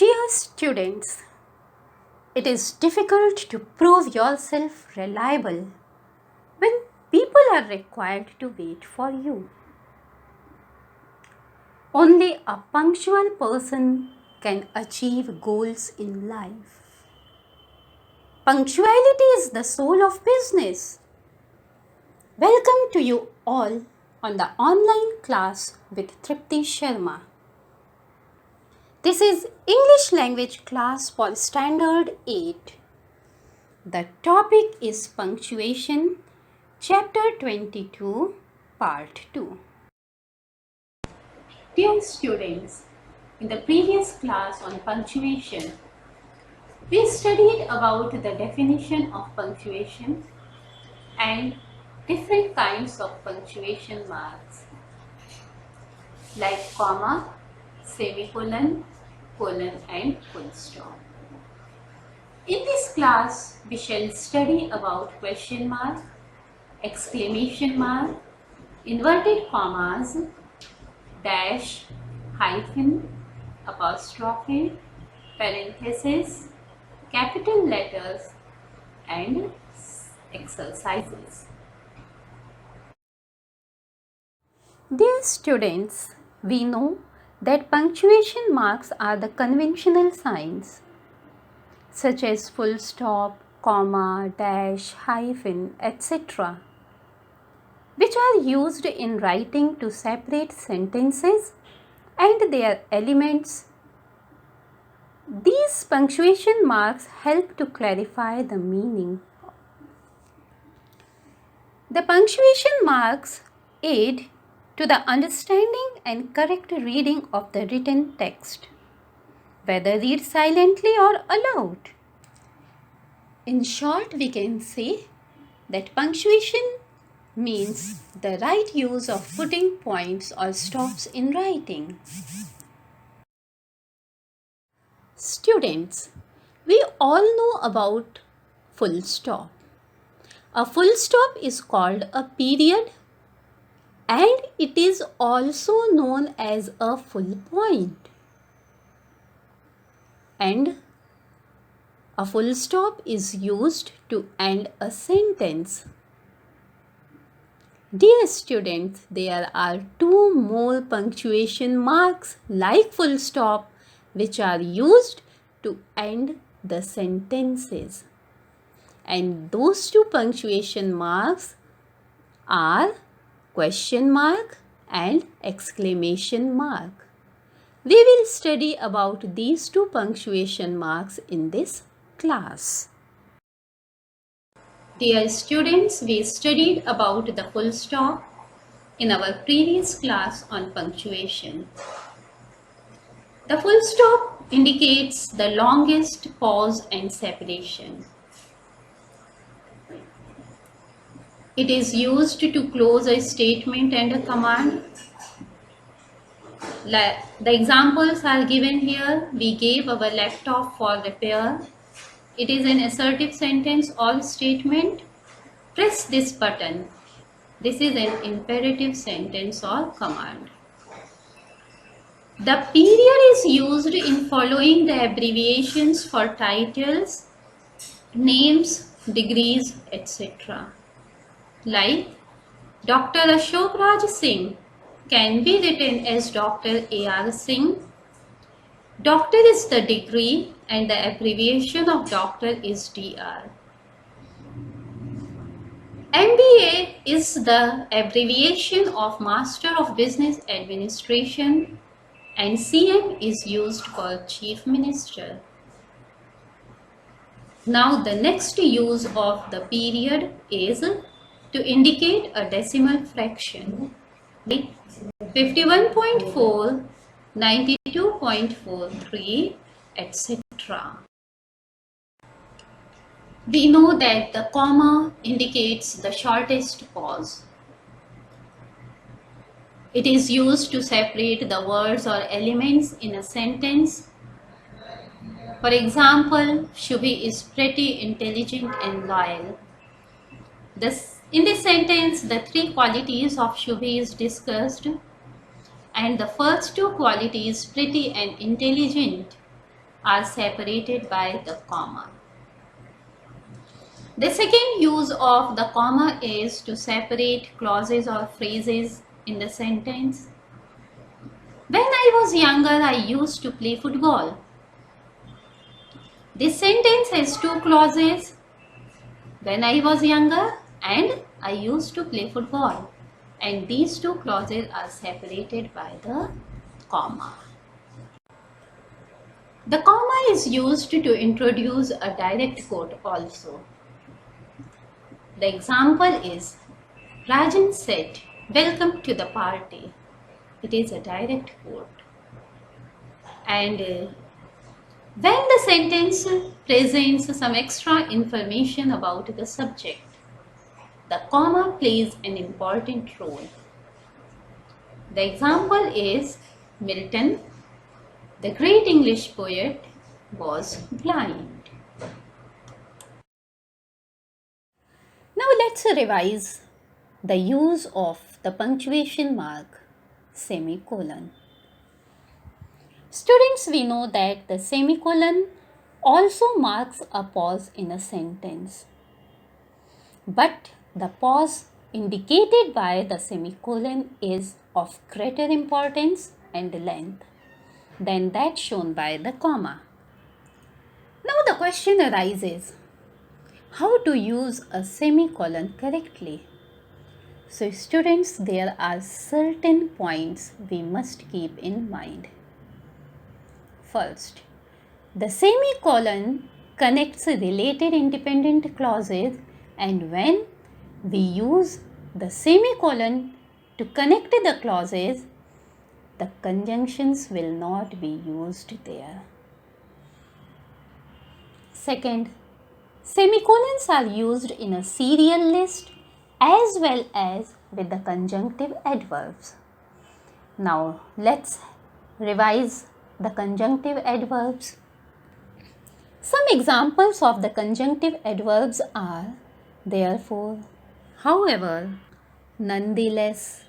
Dear students, it is difficult to prove yourself reliable when people are required to wait for you. Only a punctual person can achieve goals in life. Punctuality is the soul of business. Welcome to you all on the online class with Tripti Sharma. This is English language class for Standard 8. The topic is punctuation, chapter 22, part 2. Dear students, in the previous class on punctuation, we studied about the definition of punctuation and different kinds of punctuation marks like comma, semicolon, colon and full stop. In this class, we shall study about question mark, exclamation mark, inverted commas, dash, hyphen, apostrophe, parenthesis, capital letters and exercises. Dear students, we know that punctuation marks are the conventional signs such as full stop, comma, dash, hyphen, etc., which are used in writing to separate sentences and their elements. These punctuation marks help to clarify the meaning. The punctuation marks aid to the understanding and correct reading of the written text, whether read silently or aloud. In short, we can say that punctuation means the right use of putting points or stops in writing. Students, we all know about full stop. A full stop is called a period and it is also known as a full point. And a full stop is used to end a sentence. Dear students, there are two more punctuation marks like full stop which are used to end the sentences. And those two punctuation marks are question mark and exclamation mark. We will study about these two punctuation marks in this class. Dear students, we studied about the full stop in our previous class on punctuation. The full stop indicates the longest pause and separation. It is used to close a statement and a command. The examples are given here. We gave our laptop for repair. It is an assertive sentence or statement. Press this button. This is an imperative sentence or command. The period is used in following the abbreviations for titles, names, degrees, etc. Like Dr. Ashok Raj Singh can be written as Dr. A.R. Singh. Doctor is the degree and the abbreviation of doctor is DR. MBA is the abbreviation of Master of Business Administration and CM is used for Chief Minister. Now the next use of the period is to indicate a decimal fraction. 51.4, 92.43, etc. We know that the comma indicates the shortest pause. It is used to separate the words or elements in a sentence. For example, Shubhi is pretty, intelligent and loyal. In this sentence, the three qualities of Shubhi is discussed and the first two qualities, pretty and intelligent, are separated by the comma. The second use of the comma is to separate clauses or phrases in the sentence. When I was younger, I used to play football. This sentence has two clauses. When I was younger and I used to play football. And these two clauses are separated by the comma. The comma is used to introduce a direct quote also. The example is Rajan said, "Welcome to the party." It is a direct quote. And when the sentence presents some extra information about the subject, the comma plays an important role. The example is Milton, the great English poet, was blind. Now let's revise the use of the punctuation mark semicolon. Students, we know that the semicolon also marks a pause in a sentence. But the pause indicated by the semicolon is of greater importance and length than that shown by the comma. Now the question arises, how to use a semicolon correctly? So students, there are certain points we must keep in mind. First, the semicolon connects related independent clauses, and when we use the semicolon to connect the clauses, the conjunctions will not be used there. Second, semicolons are used in a serial list as well as with the conjunctive adverbs. Now let's revise the conjunctive adverbs. Some examples of the conjunctive adverbs are therefore, however, nonetheless,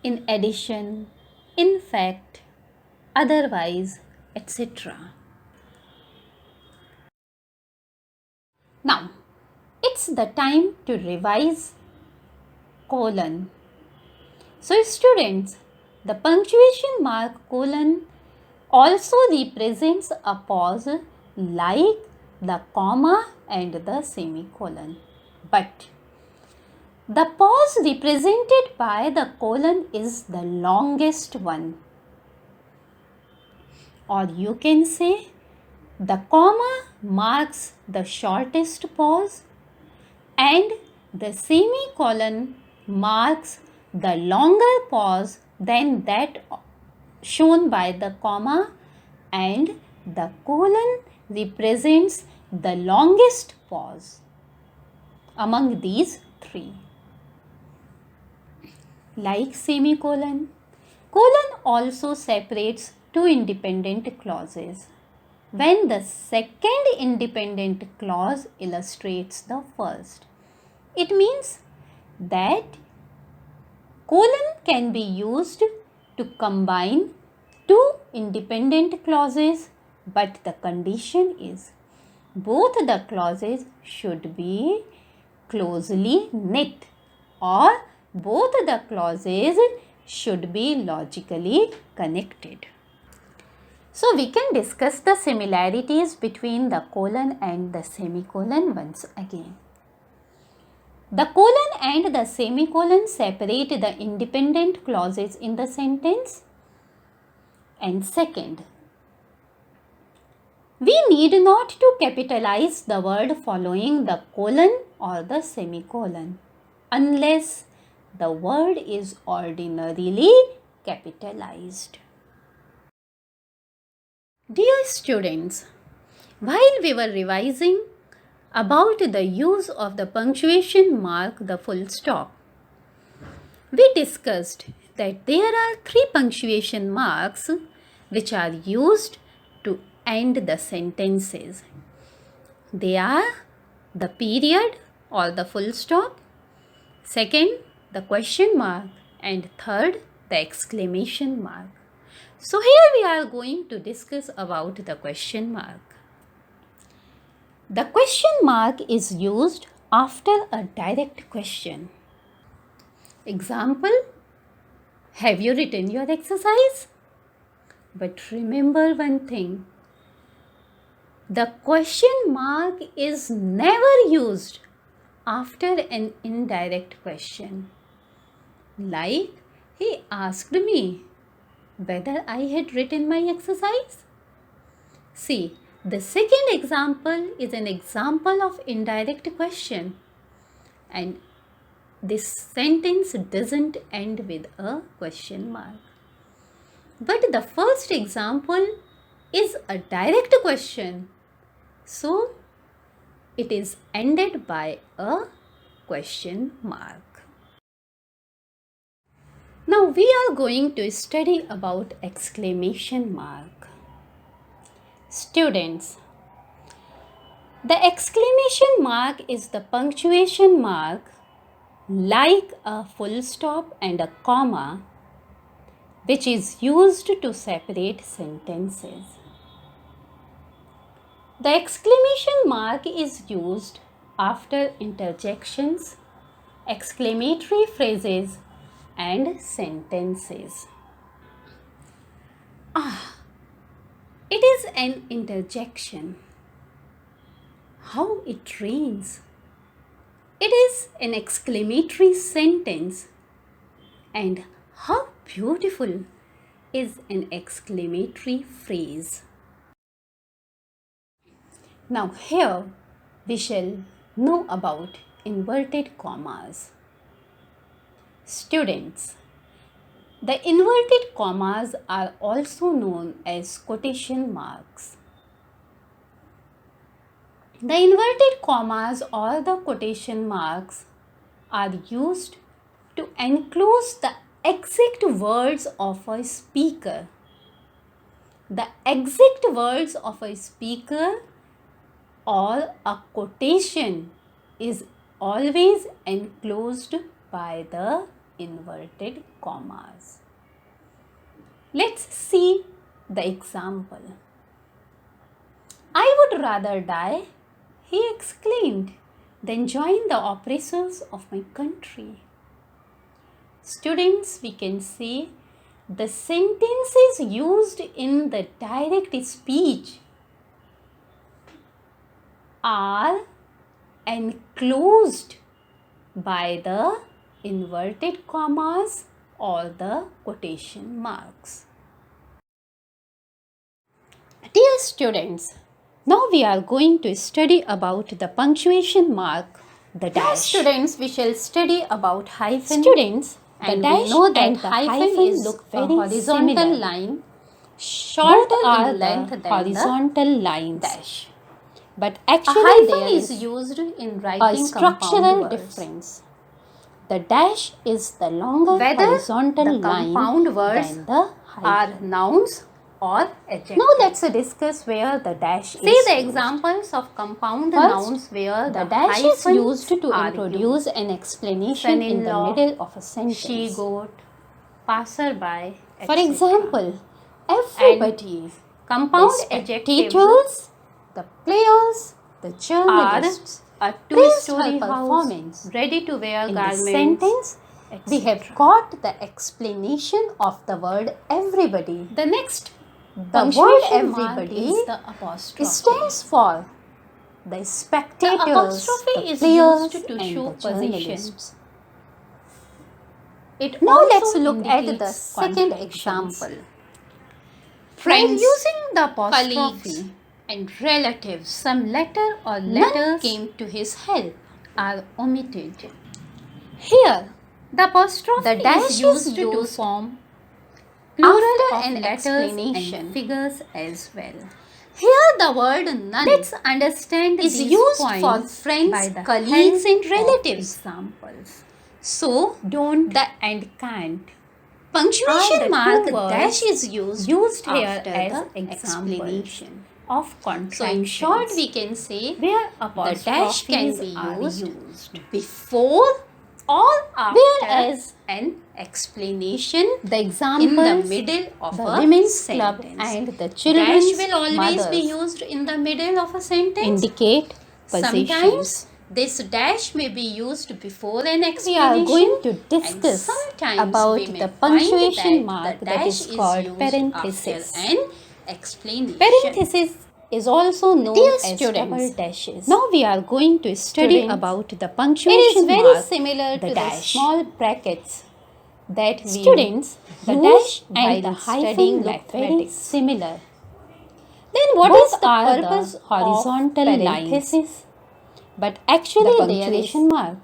in addition, in fact, otherwise, etc. Now, it's the time to revise colon. So students, the punctuation mark colon also represents a pause like the comma and the semicolon. But the pause represented by the colon is the longest one. Or you can say the comma marks the shortest pause and the semicolon marks the longer pause than that shown by the comma, and the colon represents the longest pause among these three. Like semicolon, colon also separates two independent clauses when the second independent clause illustrates the first. It means that colon can be used to combine two independent clauses, but the condition is both the clauses should be closely knit, or both the clauses should be logically connected. So we can discuss the similarities between the colon and the semicolon once again. The colon and the semicolon separate the independent clauses in the sentence. And second, we need not to capitalize the word following the colon or the semicolon unless the word is ordinarily capitalized. Dear students, while we were revising about the use of the punctuation mark, the full stop, we discussed that there are three punctuation marks which are used to end the sentences. They are the period or the full stop, second, the question mark, and third, the exclamation mark. So here we are going to discuss about the question mark. The question mark is used after a direct question. Example, have you written your exercise? But remember one thing, the question mark is never used after an indirect question. Like, he asked me whether I had written my exercise. See, the second example is an example of indirect question, and this sentence doesn't end with a question mark. But the first example is a direct question, so it is ended by a question mark. Now we are going to study about exclamation mark. Students, the exclamation mark is the punctuation mark like a full stop and a comma, which is used to separate sentences. The exclamation mark is used after interjections, exclamatory phrases, and sentences. It is an interjection. How it rains. It is an exclamatory sentence. And how beautiful is an exclamatory phrase. Now here we shall know about inverted commas. Students, the inverted commas are also known as quotation marks. The inverted commas or the quotation marks are used to enclose the exact words of a speaker. The exact words of a speaker or a quotation is always enclosed by the inverted commas. Let's see the example. I would rather die, he exclaimed, than join the oppressors of my country. Students, we can say the sentences used in the direct speech are enclosed by the inverted commas or the quotation marks. Dear students, now we are going to study about the punctuation mark, the dash. Now students, we shall study about hyphen. Students, and we know that the hyphen look very horizontal similar. Line, shorter in length than horizontal lines. Dash. But actually there is used in writing a structural difference. The dash is the longer horizontal the compound words than the hyphen. Are nouns or adjectives. Now let's discuss where the dash is. See the examples of compound nouns where the dash is used to introduce an explanation in the middle of a sentence. She goat, passerby, etc. For example, everybody, compound adjectives, teachers, the players, the journalists, a two-story performance, ready to wear garments. In this sentence, we have got the explanation of the word everybody. The next, the word everybody is the apostrophe. Stands for the spectators, the apostrophe is used to show position. Now let's look at the second example. Friends, using the apostrophe, colleagues, and relatives, some letter or letters came to his help are omitted. Here, the apostrophe the dash is used to form plural of an explanation and figures as well. Here, the word none, let's understand, is used for friends, colleagues, and relatives. Examples. So, don't the and can't. Punctuation mark dash is used here as explanation of contractions. So in short, we can say where the dash can be used before or after, whereas an explanation The in examples, the middle of the a women's sentence. club and the Dash children's will always be mothers used in the middle of a sentence. indicate positions. Sometimes this dash may be used before an We explanation. are going to and discuss sometimes about we may the find punctuation that mark the that dash is called used parenthesis. after an explanation. Parenthesis is also known Dear as students, double dashes. now we are going to study Students, about the It punctuation is very mark, similar the to the dash. small brackets that we Students, the use dash and while the studying hyphen look very mathematics. similar. Then what Both is the are the purpose horizontal of lines. parenthesis? But actually The there is punctuation mark.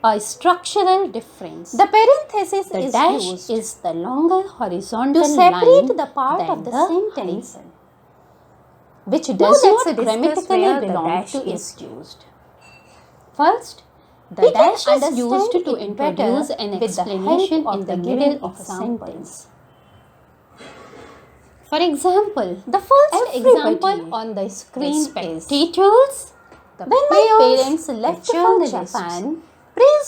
a structural difference. The parenthesis The is dash used is the longer horizontal to separate line the part than of the the sentence hyphen, which Now does let's not discuss grammatically where the belong dash to is it. used. First, the We can dash is understand used to it introduce better an with the explanation help of in the the middle given of a examples. sentence. For example, The first everybody, example on the screen is spectators, the when my players, parents left the from journalists, Japan.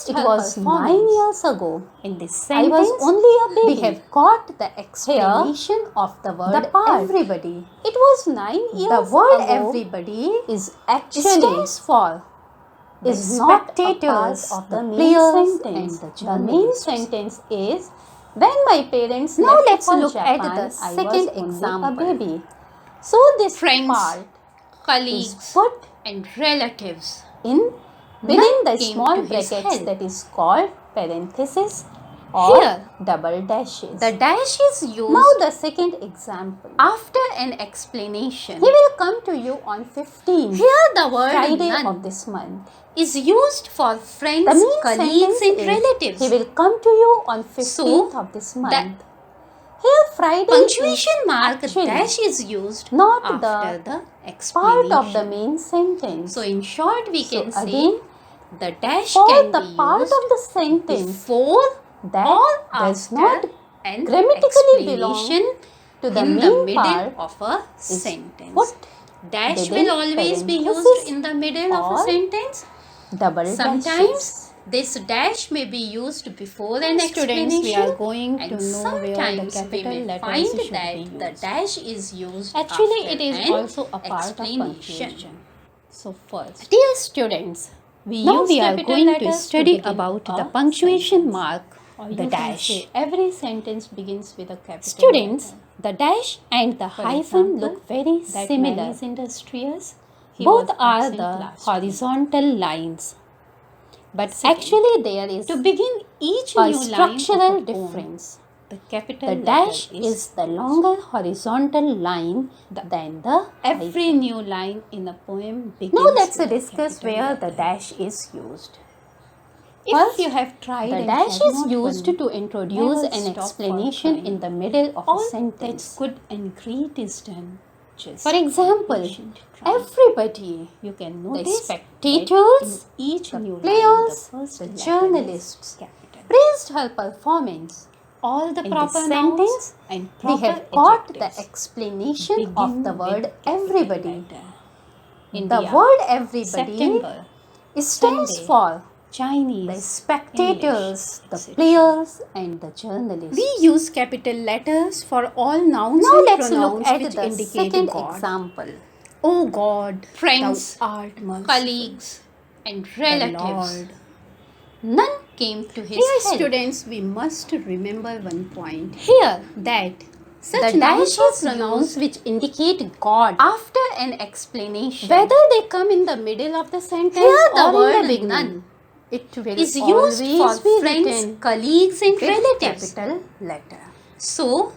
It her was 9 performance. years ago. In this I sentence, was only a baby. we have got the explanation of the word the part. everybody. It was 9 years The word ago. everybody Is actually stands for is the not a part spectators, of the the main players sentence. and the The main journalists. sentence is when my parents Now left let's for look at Japan, the I second was only example. a baby. So this Friends, part colleagues, is put and relatives. in within the came small to his brackets help. that is called parenthesis or Here, double dashes. The dash is used Now the second example. after an explanation. He will come to you on 15th Here the word Friday none of this month. is used for friends, The main colleagues sentence and is, relatives. He will come to you on 15th So, of this month. Here Friday Punctuation is mark actually dash is used not after the the part explanation. of the main sentence. So in short we can say again, the dash for can the be part used of the sentence before that or does after not an grammatically belong explanation to the in main the middle part of a is sentence. put Dash within will always be used parenthesis in the middle of a or sentence. double Sometimes dashes. this dash may be used before an Students, explanation. we are going and to know where the sometimes we capital may letters find should that be the used. dash is used Actually, after it is an also a part of explanation. punctuation. So first, Dear students, now use we are capital going to letters study begin about a the punctuation sentence. mark or the the dash. dash. Every sentence begins with a capital Students, letter. the dash and the For hyphen example, look very that similar. man is industrious. He Both was are absent the last week. horizontal lines. But Second, actually there is To begin each a new structural line of a poem, difference. the capital The letter dash is the longer horizontal line than the Every hyphen. new line in a poem begins Now let's with a discuss capital where letter. the dash is used. If First, you have tried the and dash have is not used won, to introduce never an stop for explanation trying. in the middle of All a that's sentence. good and great is done. Just For example, patient try. everybody, You can the notice spectators, in each the new players, line, the first the letter is journalists capital. praised her performance. All the In proper this nouns sentence, and we proper have got the adjectives explanation of begin the with word capital everybody. letter. The India, word everybody September, stands Sunday, for Chinese, the spectators, English, the etc. players and the journalists. We use capital letters for all nouns Now and let's pronouns look at which the indicate second God. example. O God, Friends, thou art merciful. colleagues and The relatives. Lord. None came to his Dear help. students, we must remember one point. Here, That such the nouns dash or is pronouns used which indicate God, after an explanation, whether they come in the middle of the sentence here the or in word the beginning, none it will is always used for be friends, written colleagues and with relatives. capital letter. So,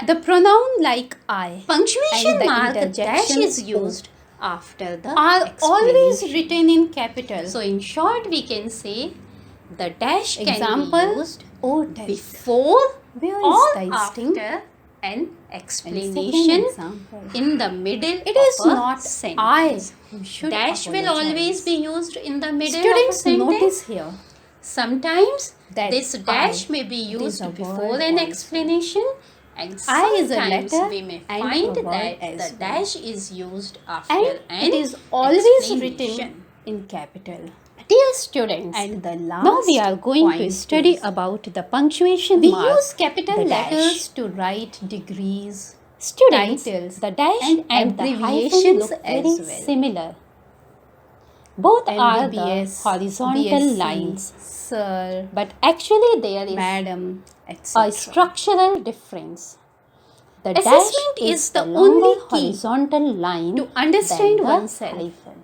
The pronoun like I punctuation and the mark dash interjection is O used after the are always explanation. written in capital. So, in short, we can say the dash can Example, be used O desk. before Where is or thy sting? after an And explanation second example, in the middle it of is a not sentence. I who should Dash will apologize. always be used in the middle Students, of a sentence. notice here Sometimes that this dash I may be is used a before word an also. explanation, and I is a sometimes letter we may and find a word that as the well. dash is used after and an it is always explanation. written in capital. Dear students, And the last now we are going to point study is, about the punctuation we mark. use capital the letters dash. to write degrees, Students, titles, the dash and and the hyphen abbreviations look as very well. similar. Both are the MBBS, horizontal BSc, lines, Sir, but actually there is Madam, a etc. structural difference. The Assessment dash is the longer only key horizontal line to understand than the oneself. hyphen.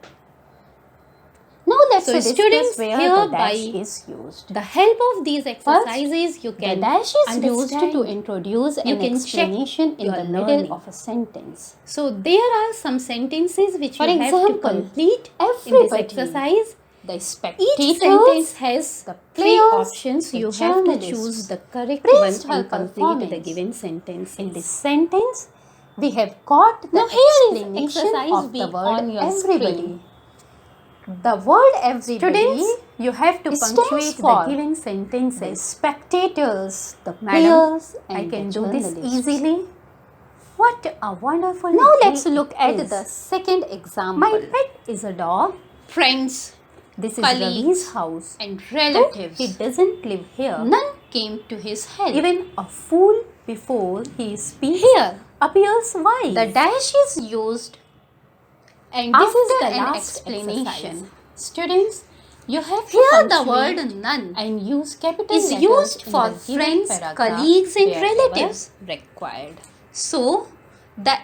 Now let's So discuss students, where here the dash by is used. the help of these exercises, you The can dash is used to understand. introduce You an can check explanation in your the middle learning. of a sentence. So there are some sentences which For you have to example, complete in this everybody, exercise. The Each spectators, sentence has the three players, options. the You have to journalists choose the correct praised one her and complete the performance. given sentence. In this sentence, we have got the Now here is explanation exercise of B the word on your everybody. screen. The word everybody, Students, you have to stands punctuate for the given the sentences. spectators, the Madam, players, I and can the do this journalists. easily. What a wonderful Now day let's look it at is. the second example. My pet is a dog. Friends This is colleagues, Ravi's house. and Though relatives. he doesn't live here. None came to his help. Even a fool before he speaks Here, appears wise. the dash is used, and this is After an last explanation. exercise. Students, you have to Here the punctuate word none and use capital is letters used in for the given friends, paragraph colleagues and wherever relatives. required. So, the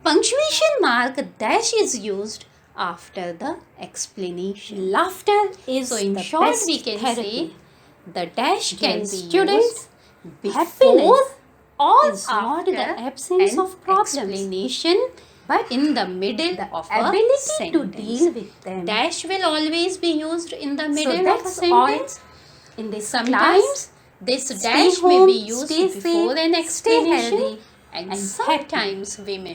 punctuation mark dash is used after the explanation. Laughter is So, in the short, best we can therapy. say the dash can be students, used before happiness or is not after the absence an of problems, explanation, but in the middle the of a ability sentence. to deal with them. Dash will always be used in the middle of a that's all sentence. in this Sometimes class. this Stay dash may home, be used stay before safe, an stay explanation, healthy, and and sometimes we may